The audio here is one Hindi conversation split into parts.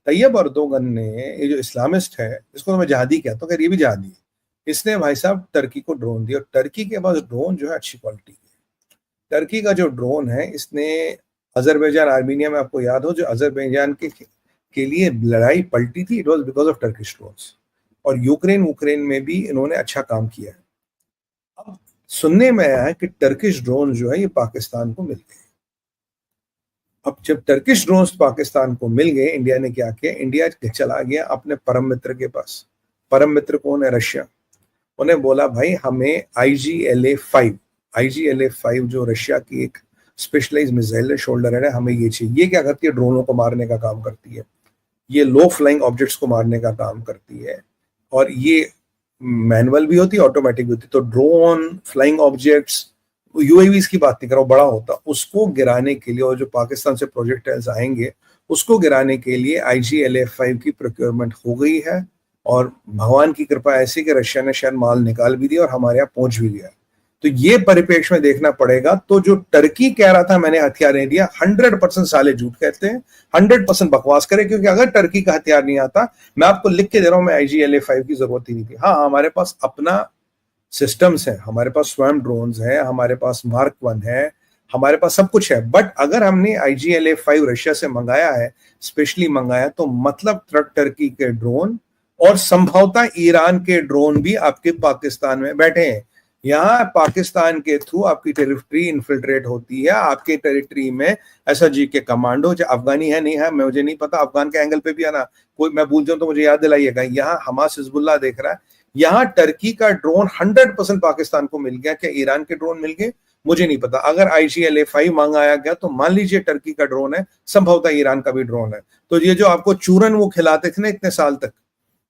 तैयब अर्दोगन ने, ये जो इस्लामिस्ट है, इसको तो मैं जहादी कहता हूँ, खैर ये भी जहादी है, इसने भाई साहब टर्की को ड्रोन दिया। और टर्की के पास ड्रोन जो है अच्छी क्वालिटी के। टर्की का जो ड्रोन है, इसने अजरबैजान आर्मीनिया में, आपको याद हो, जो अजरबैजान के लिए लड़ाई पलटी थी, it was because of Turkish drones. और यूक्रेन में भी इन्होंने अच्छा काम किया है। अब सुनने में आया है कि टर्किश ड्रोन जो है ये पाकिस्तान को मिल गए। अब जब टर्किश ड्रोन्स पाकिस्तान को मिल गए, इंडिया ने क्या किया, इंडिया चला गया अपने परम मित्र के पास। परम मित्र कौन है? रशिया। उन्हें बोला भाई हमें IGLA-5 जो रशिया की एक स्पेशलाइज मिसाइल है, शोल्डर है, हमें ये चाहिए। ये क्या करती है? ड्रोनों को मारने का काम करती है, ये लो फ्लाइंग ऑब्जेक्ट्स को मारने का काम करती है, और ये मैनुअल भी होती है, ऑटोमेटिक भी होती है। तो ड्रोन, फ्लाइंग ऑब्जेक्ट्स, यूएवीज की बात नहीं कर रहा हूं, बड़ा होता, उसको गिराने के लिए, और जो पाकिस्तान से प्रोजेक्टाइल्स आएंगे उसको गिराने के लिए IGLA-5 की प्रोक्योरमेंट हो गई है। और भगवान की कृपा ऐसी कि रशिया ने शायद माल निकाल भी दिया और हमारे यहाँ पहुंच भी गया। तो ये परिप्रेक्ष्य में देखना पड़ेगा। तो जो टर्की कह रहा था मैंने हथियार नहीं दिया, 100% साले झूठ कहते हैं, 100% बकवास करे, क्योंकि अगर टर्की का हथियार नहीं आता, मैं आपको लिख के दे रहा हूं, मैं IGLA-5 की जरूरत ही नहीं थी। हाँ, हमारे पास अपना सिस्टम्स है, हमारे पास स्वयं ड्रोन्स है, हमारे पास मार्क 1 है, हमारे पास सब कुछ है। बट अगर हमने IGLA-5 रशिया से मंगाया है, स्पेशली मंगाया, तो मतलब टर्की के ड्रोन और संभवतः ईरान के ड्रोन भी आपके पाकिस्तान में बैठे हैं। यहाँ पाकिस्तान के थ्रू आपकी टेरिटरी इन्फिल्ट्रेट होती है, आपके टेरिटरी में SOG के कमांडो, जो अफगानी है नहीं है मुझे नहीं पता, अफगान के एंगल पे भी आना, कोई मैं भूल जाऊं तो मुझे याद दिलाइएगा। यहाँ हमास हिजबुल्लाह देख रहा है, यहाँ टर्की का ड्रोन 100% पाकिस्तान को मिल गया। क्या ईरान के ड्रोन मिल गए? मुझे नहीं पता। अगर IGLA-5 मंगाया गया तो मान लीजिए टर्की का ड्रोन है, संभवतः ईरान का भी ड्रोन है। तो ये जो आपको चूरन वो खिलाते थे ना इतने साल तक,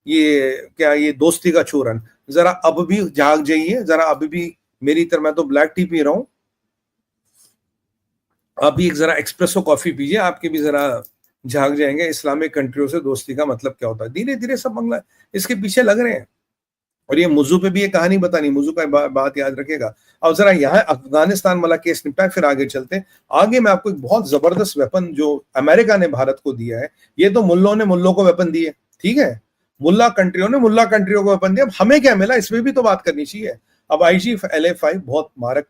ये क्या, ये दोस्ती का चूरन, जरा अब भी जाग जाइए, जरा अभी भी मेरी तरह, मैं तो ब्लैक टी पी रहा हूं, अभी एक जरा एक्सप्रेसो कॉफी पीजिए, आपके भी जरा जाग जाएंगे। इस्लामिक कंट्रियों से दोस्ती का मतलब क्या होता है। धीरे धीरे सब बंगला इसके पीछे लग रहे हैं। और ये मुजू पे भी ये कहानी बतानी, मुजू का बात याद रखेगा। अब जरा यहाँ अफगानिस्तान वाला केस निपटा, फिर आगे चलते हैं। आगे मैं आपको एक बहुत जबरदस्त वेपन जो अमेरिका ने भारत को दिया है, ये तो मुल्लों ने मुल्लों को वेपन दिए, ठीक है, मुल्ला कंट्रियों ने मुल्ला कंट्रियों को वेपन दिया। अब हमें क्या मिला, इसमें भी तो बात करनी चाहिए। अब IGLA-5 बहुत मारक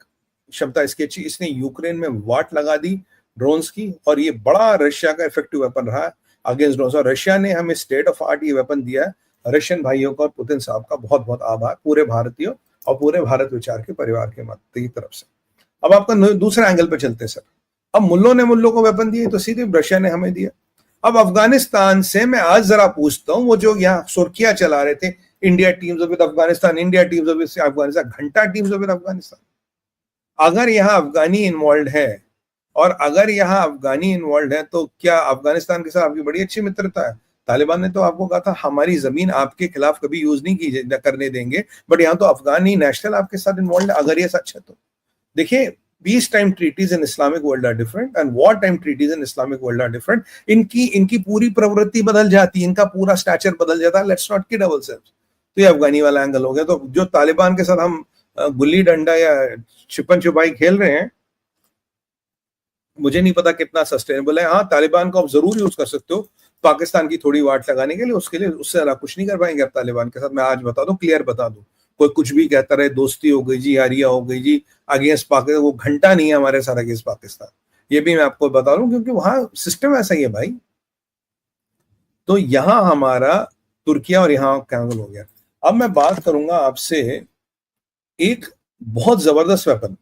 क्षमता इसकी अच्छी, इसने यूक्रेन में वाट लगा दी ड्रोन्स की, और ये बड़ा रशिया का इफेक्टिव वेपन रहा अगेंस्ट ड्रोन्स। और रशिया ने हमें स्टेट ऑफ आर्ट ये वेपन दिया है। रशियन भाइयों का और पुतिन साहब का बहुत बहुत आभार, पूरे भारतीयों और पूरे भारत विचार के परिवार के मत की तरफ से। अब आपका दूसरे एंगल पे चलते सर। अब मुल्लों ने मुल्लों को वेपन दिए, तो सीधे रशिया ने हमें दिया। अब अफगानिस्तान से मैं आज जरा पूछता हूं, वो जो यहाँ सुर्खियां चला रहे थे, India teams with Afghanistan, India teams with Afghanistan, घंटा टीम्स विद अफगानिस्तान। अगर यहाँ अफगानी इन्वॉल्व है, और अगर यहाँ अफगानी इन्वॉल्व है, तो क्या अफगानिस्तान के साथ आपकी बड़ी अच्छी मित्रता है? तालिबान ने तो आपको कहा था हमारी जमीन आपके खिलाफ कभी यूज नहीं की करने देंगे, बट यहाँ तो अफगानी नेशनल आपके साथ इन्वॉल्व है। अगर ये सच है तो देखिए, peace time treaties in Islamic world are different and war time treaties in Islamic world are different. इनकी पूरी प्रवृत्ति बदल जाती है, इनका पूरा स्टैचर बदल जाता है। Let's not kid ourselves. तो ये अफगानी वाला एंगल हो गया। तो जो तालिबान के साथ हम गुल्ली डंडा या छिपन छुपाई खेल रहे हैं, मुझे नहीं पता कितना सस्टेनेबल है। हाँ, तालिबान को आप जरूर यूज कर सकते हो पाकिस्तान की थोड़ी वाट लगाने के लिए, उसके लिए उससे ज्यादा कुछ नहीं कर पाएंगे आप तालिबान के साथ। मैं आज बता दूं, क्लियर बता दूं, कोई कुछ भी कहता रहे, दोस्ती हो गई जी, यारिया हो गई जी अगेंस्ट पाकिस्तान, वो घंटा नहीं है हमारे साथ अगेंस्ट पाकिस्तान। ये भी मैं आपको बता दूं, क्योंकि वहां सिस्टम ऐसा ही है भाई। तो यहां हमारा तुर्किया और यहाँ कैंगल हो गया। अब मैं बात करूंगा आपसे एक बहुत जबरदस्त वेपन।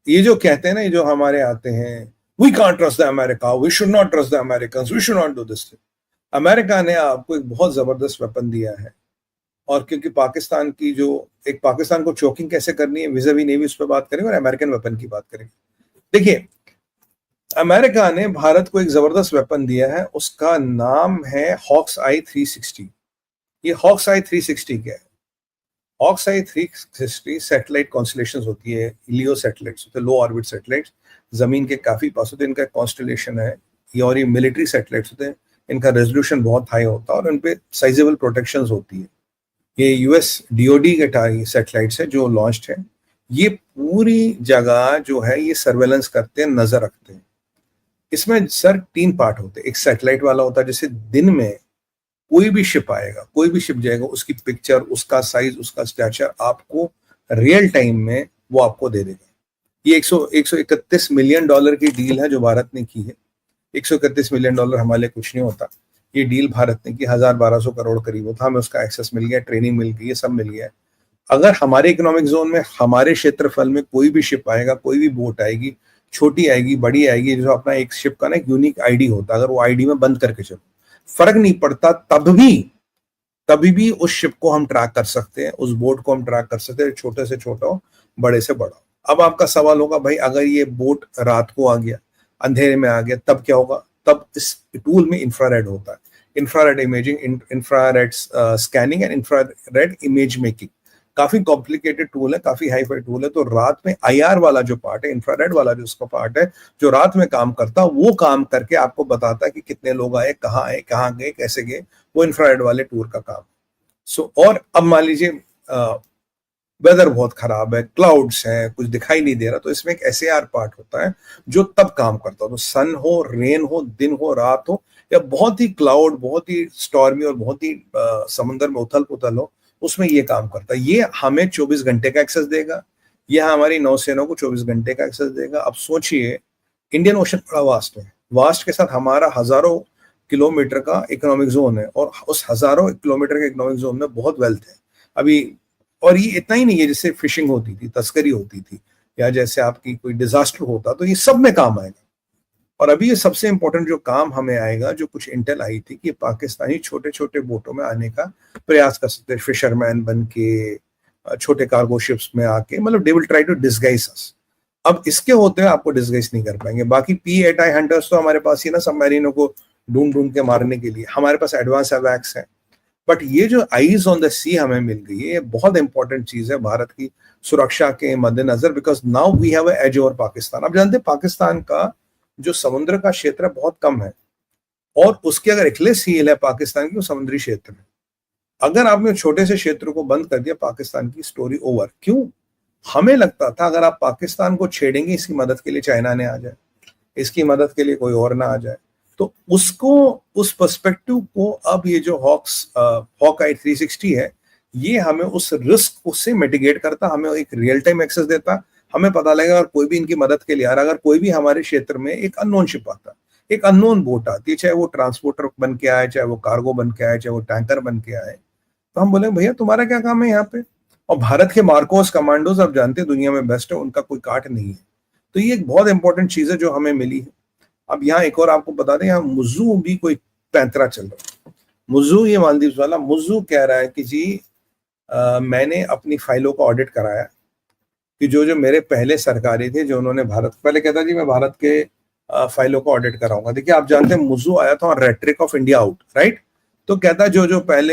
ये जो कहते हैं ना, ये जो हमारे आते हैं, we can't trust the America, we should not trust the Americans, we should not do this. America ने आपको एक बहुत जबरदस्त वेपन दिया है, और क्योंकि पाकिस्तान की जो एक पाकिस्तान को चोकिंग कैसे करनी है विज़ावी नेवी, उस पर बात करेंगे, और अमेरिकन वेपन की बात करेंगे। देखिए, अमेरिका ने भारत को एक जबरदस्त वेपन दिया है, उसका नाम है हॉक्स आई 360। ये हॉक्स आई 360 क्या है? हॉक्स आई 360 सैटेलाइट कॉन्स्टलेशन होती है, लियो सैटेलाइट्स होते हैं, लो ऑर्बिट सैटेलाइट्स, जमीन के काफी पास होते हैं, इनका कॉन्स्टलेशन है ये। और ये मिलिट्री सैटेलाइट्स होते हैं, इनका रेजोल्यूशन बहुत हाई होता है और इन पे साइजेबल प्रोटेक्शन होती है। ये US DOD के सैटेलाइट्स है जो लॉन्च्ड है। ये पूरी जगह जो है ये सर्वेलेंस करते हैं, नजर रखते हैं। इसमें सर 3 पार्ट होते हैं। एक सैटेलाइट वाला होता है, जैसे दिन में कोई भी शिप आएगा, कोई भी शिप जाएगा, उसकी पिक्चर, उसका साइज, उसका स्ट्रक्चर आपको रियल टाइम में वो आपको दे देगा। ये 131 मिलियन डॉलर की डील है जो भारत ने की है। 131 मिलियन डॉलर हमारे लिए कुछ नहीं होता। ये डील भारत ने की, 1000-1200 करोड़ करीब होता, हमें उसका एक्सेस मिल गया, ट्रेनिंग मिल गई, ये सब मिल गया। अगर हमारे इकोनॉमिक जोन में, हमारे क्षेत्रफल में कोई भी शिप आएगा, कोई भी बोट आएगी, छोटी आएगी, बड़ी आएगी, जो अपना एक शिप का ना एक यूनिक आईडी होता है, अगर वो आईडी में बंद करके चलो, फर्क नहीं पड़ता, तभी भी उस शिप को हम ट्रैक कर सकते हैं, उस बोट को हम ट्रैक कर सकते हैं, छोटे से छोटा हो, बड़े से बड़ा। अब आपका सवाल होगा, भाई अगर ये बोट रात को आ गया, अंधेरे में आ गया, तब क्या होगा? तब इस टूल में इंफ्रारेड होता है, infrared imaging, infrared scanning and infrared image making. काफी कॉम्प्लिकेटेड टूल है, काफी हाई फाई टूल है। तो रात में आईआर वाला जो पार्ट है, इंफ्रारेड वाला जो उसका पार्ट है, जो रात में काम करता है, वो काम करके आपको बताता है कि कितने लोग आए, कहाँ गए, कैसे गए। वो इंफ्रारेड वाले टूर का काम। और अब मान लीजिए वेदर बहुत खराब है, क्लाउड्स हैं, कुछ दिखाई नहीं दे रहा, तो इसमें एक एसएआर पार्ट होता है जो तब काम करता हो, तो सन हो, रेन हो, दिन हो, रात हो, या बहुत ही क्लाउड, बहुत ही स्टॉर्मी और बहुत ही समंदर में उथल पुथल हो, उसमें ये काम करता है। ये हमें 24 घंटे का एक्सेस देगा, यह हमारी नौसेना को 24 घंटे का एक्सेस देगा। अब सोचिए, इंडियन ओशन बड़ा वास्ट है, वास्ट के साथ हमारा हजारों किलोमीटर का इकोनॉमिक जोन है, और उस हजारों किलोमीटर के इकोनॉमिक जोन में बहुत वेल्थ है अभी। और ये इतना ही नहीं है, जैसे फिशिंग होती थी, तस्करी होती थी, या जैसे आपकी कोई डिजास्टर होता, तो ये सब में काम आएगा। और अभी ये सबसे इंपॉर्टेंट जो काम हमें आएगा, जो कुछ इंटेल आई थी कि पाकिस्तानी छोटे छोटे बोटों में आने का प्रयास कर सकते हैं, फिशरमैन बन के, छोटे कार्गो शिप्स में आके, मतलब they will try to disguise us. अब इसके होते हुए आपको डिस्गाइज नहीं कर पाएंगे। बाकी P-8I हंटर्स तो हमारे पास ही ना, सबमरीनों को ढूंढ ढूंढ के मारने के लिए हमारे पास एडवांस अवैक्स है। बट ये जो आईज ऑन द सी हमें मिल गई है, ये बहुत इंपॉर्टेंट चीज है भारत की सुरक्षा के मद्देनजर, because now we have edge over Pakistan. आप जानते हैं पाकिस्तान का जो समुद्र का क्षेत्र है बहुत कम है, और उसके अगर एक्लेस हील है पाकिस्तान की, वो समुद्री क्षेत्र है। अगर आपने छोटे से क्षेत्र को बंद कर दिया, पाकिस्तान की स्टोरी ओवर। क्यों? हमें लगता था अगर आप पाकिस्तान को छेड़ेंगे, इसकी मदद के लिए चाइना ने आ जाए, इसकी मदद के लिए कोई और ना आ जाए, तो उसको, उस पर्सपेक्टिव को, अब ये जो हॉकआई 360 है, ये हमें उस रिस्क उससे मिटिगेट करता, हमें एक रियल टाइम एक्सेस देता। हमें पता लगेगा अगर कोई भी इनकी मदद के लिए आ रहा, अगर कोई भी हमारे क्षेत्र में एक अननोन शिप आता, एक अननोन बोट आती है, चाहे वो ट्रांसपोर्टर बन के आए, चाहे वो कार्गो बन के आए, चाहे वो टैंकर बन के आए, तो हम बोले भैया तुम्हारा क्या काम है यहाँ पे। और भारत के मार्कोस कमांडोज आप जानते हैं दुनिया में बेस्ट है, उनका कोई काट नहीं है। तो ये एक बहुत इंपॉर्टेंट चीज है जो हमें मिली है। अब यहाँ एक और आपको बता दें, यहाँ मुज्जू भी कोई पैंतरा चल रहा है। मुज्जू, ये मालदीव वाला मुज्जू कह रहा है कि जी मैंने अपनी फाइलों का ऑडिट कराया, कि जो जो मेरे पहले सरकारी थे, जो उन्होंने भारत, पहले कहता जी मैं भारत के फाइलों का ऑडिट कराऊंगा। देखिए आप जानते हैं मुज्जू आया था rhetoric of India out, right? तो कहता जो जो पहले